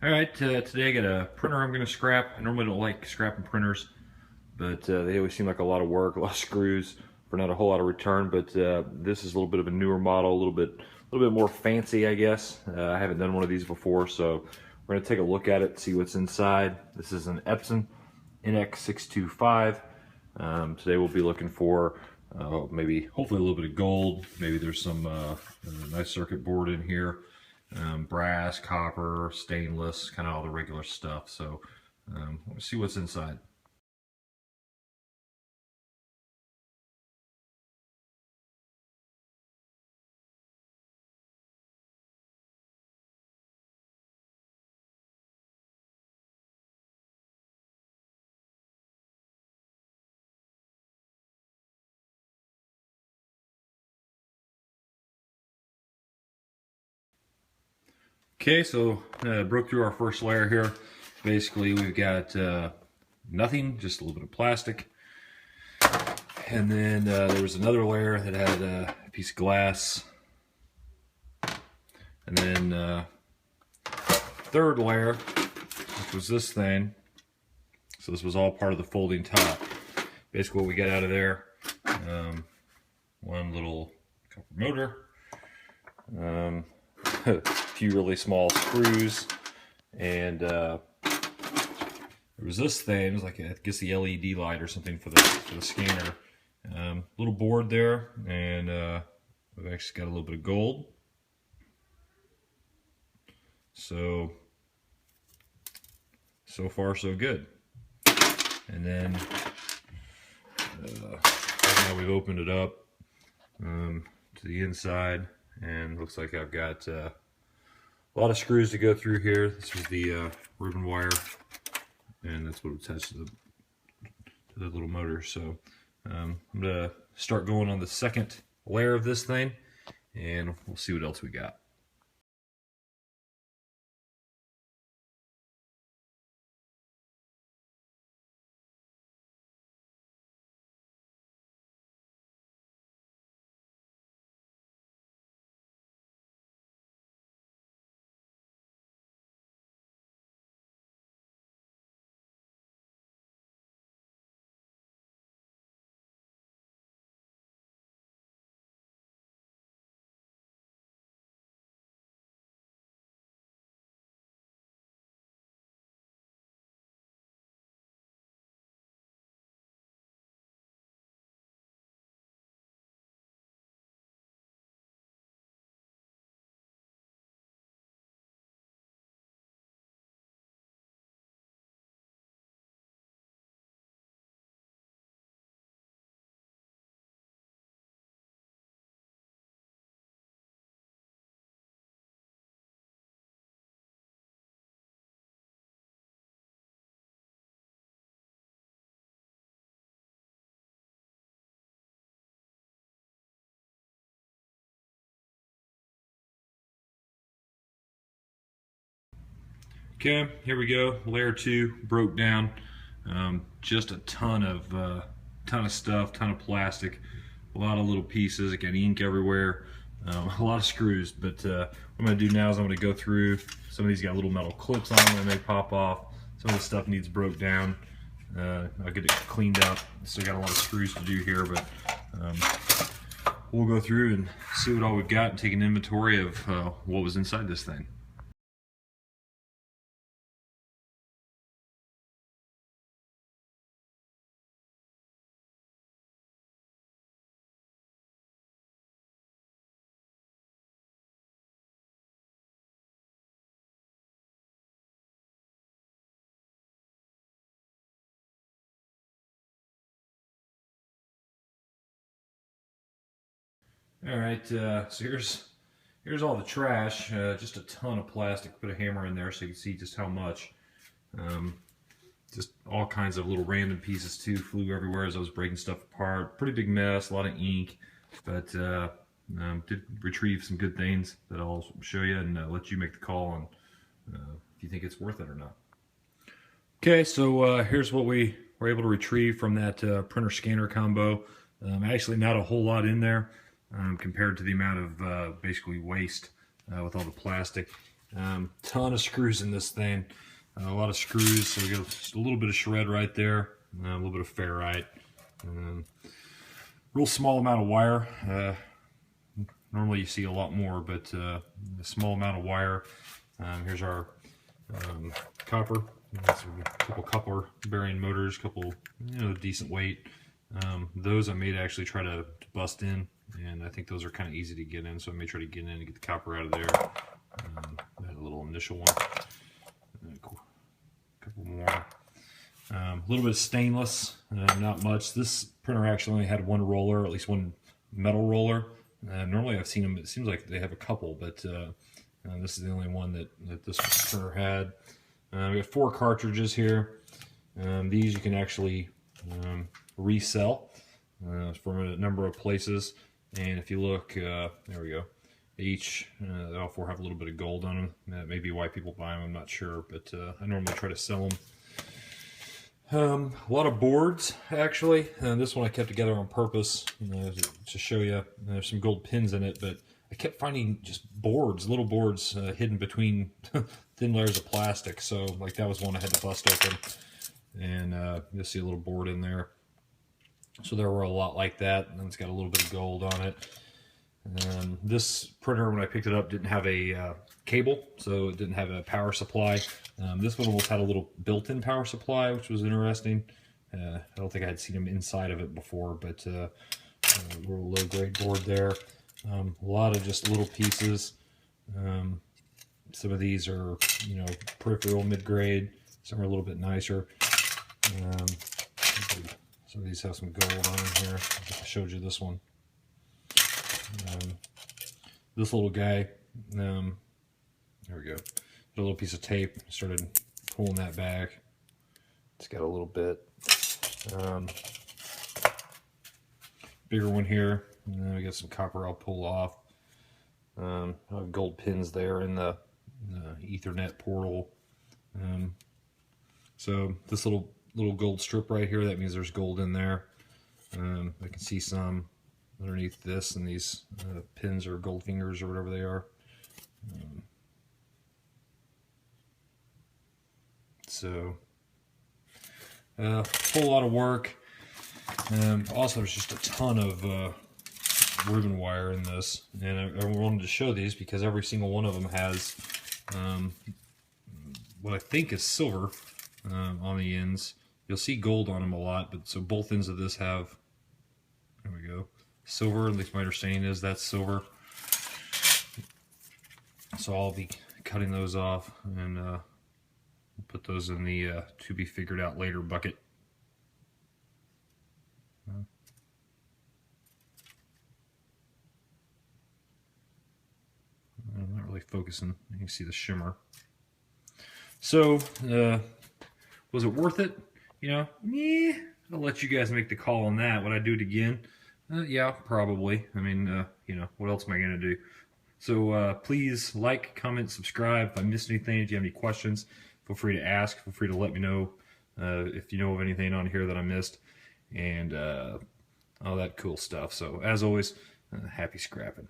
All right, today I got a printer I'm going to scrap. I normally don't like scrapping printers, but they always seem like a lot of work, a lot of screws for not a whole lot of return. But this is a little bit of a newer model, a little bit more fancy, I guess. I haven't done one of these before, so we're going to take a look at it, see what's inside. This is an Epson NX625. Today we'll be looking for maybe, hopefully, a little bit of gold. Maybe there's some nice circuit board in here. Brass, copper, stainless, kind of all the regular stuff. So let's see what's inside. Okay, so broke through our first layer here. Basically, we've got nothing, just a little bit of plastic. And then there was another layer that had a piece of glass. And then third layer, which was this thing. So this was all part of the folding top. Basically what we got out of there, one little copper motor, a few really small screws, and there was this thing. It was like, I guess, the LED light or something for the scanner. Little board there, and we've actually got a little bit of gold. So far so good. And then now we've opened it up to the inside, and looks like I've got a lot of screws to go through here. This is the ribbon wire, and that's what attached to the little motor. So I'm gonna start going on the second layer of this thing, and we'll see what else we got. Okay, here we go. Layer 2 broke down. Just a ton of stuff, ton of plastic, a lot of little pieces. It got ink everywhere, a lot of screws. But what I'm going to do now is I'm going to go through. Some of these got little metal clips on them that may pop off. Some of the stuff needs broke down. I'll get it cleaned up. Still got a lot of screws to do here, but we'll go through and see what all we've got and take an inventory of what was inside this thing. All right, so here's all the trash. Just a ton of plastic. Put a hammer in there so you can see just how much. Just all kinds of little random pieces too flew everywhere as I was breaking stuff apart. Pretty big mess, a lot of ink, but did retrieve some good things that I'll show you and let you make the call on if you think it's worth it or not. Okay, so here's what we were able to retrieve from that printer scanner combo. Actually, not a whole lot in there compared to the amount of basically waste with all the plastic. Ton of screws in this thing. A lot of screws, so we got just a little bit of shred right there, a little bit of ferrite. Real small amount of wire. Normally you see a lot more, but a small amount of wire. Here's our copper. A couple copper bearing motors, couple decent weight. Those I may actually try to bust in, and I think those are kind of easy to get in, so I may try to get in and get the copper out of there. I had a little initial one. Couple more. A little bit of stainless, not much. This printer actually only had one roller, at least one metal roller. Normally I've seen them, it seems like they have a couple, but this is the only one that this printer had. We have 4 cartridges here. These you can actually resell from a number of places. And if you look, there we go. Each, all 4 have a little bit of gold on them. That may be why people buy them, I'm not sure, but I normally try to sell them. A lot of boards, actually. This one I kept together on purpose to show you. There's some gold pins in it, but I kept finding just boards, little boards hidden between thin layers of plastic. So, like, that was one I had to bust open. And you'll see a little board in there. So there were a lot like that, and it's got a little bit of gold on it. This printer, when I picked it up, didn't have a cable, so it didn't have a power supply. This one almost had a little built-in power supply, which was interesting. I don't think I had seen them inside of it before, but a little low-grade board there. A lot of just little pieces. Some of these are, peripheral mid-grade. Some are a little bit nicer. Some of these have some gold on them here. I showed you this one. This little guy, there we go. A little piece of tape. Started pulling that back. It's got a little bit. Bigger one here. We got some copper I'll pull off. I have gold pins there in the Ethernet portal. So this little gold strip right here, that means there's gold in there. I can see some underneath this, and these pins or gold fingers or whatever they are. So a whole lot of work. Also, there's just a ton of ribbon wire in this, and I wanted to show these because every single one of them has what I think is silver on the ends. You'll see gold on them a lot, but so both ends of this have, there we go, silver. At least my understanding is that's silver. So I'll be cutting those off and put those in the to be figured out later bucket. I'm not really focusing. You can see the shimmer. So, was it worth it? I'll let you guys make the call on that. Would I do it again? Yeah, probably. I mean, what else am I going to do? So please like, comment, subscribe. If I missed anything, if you have any questions, feel free to ask. Feel free to let me know if you know of anything on here that I missed, and all that cool stuff. So as always, happy scrapping.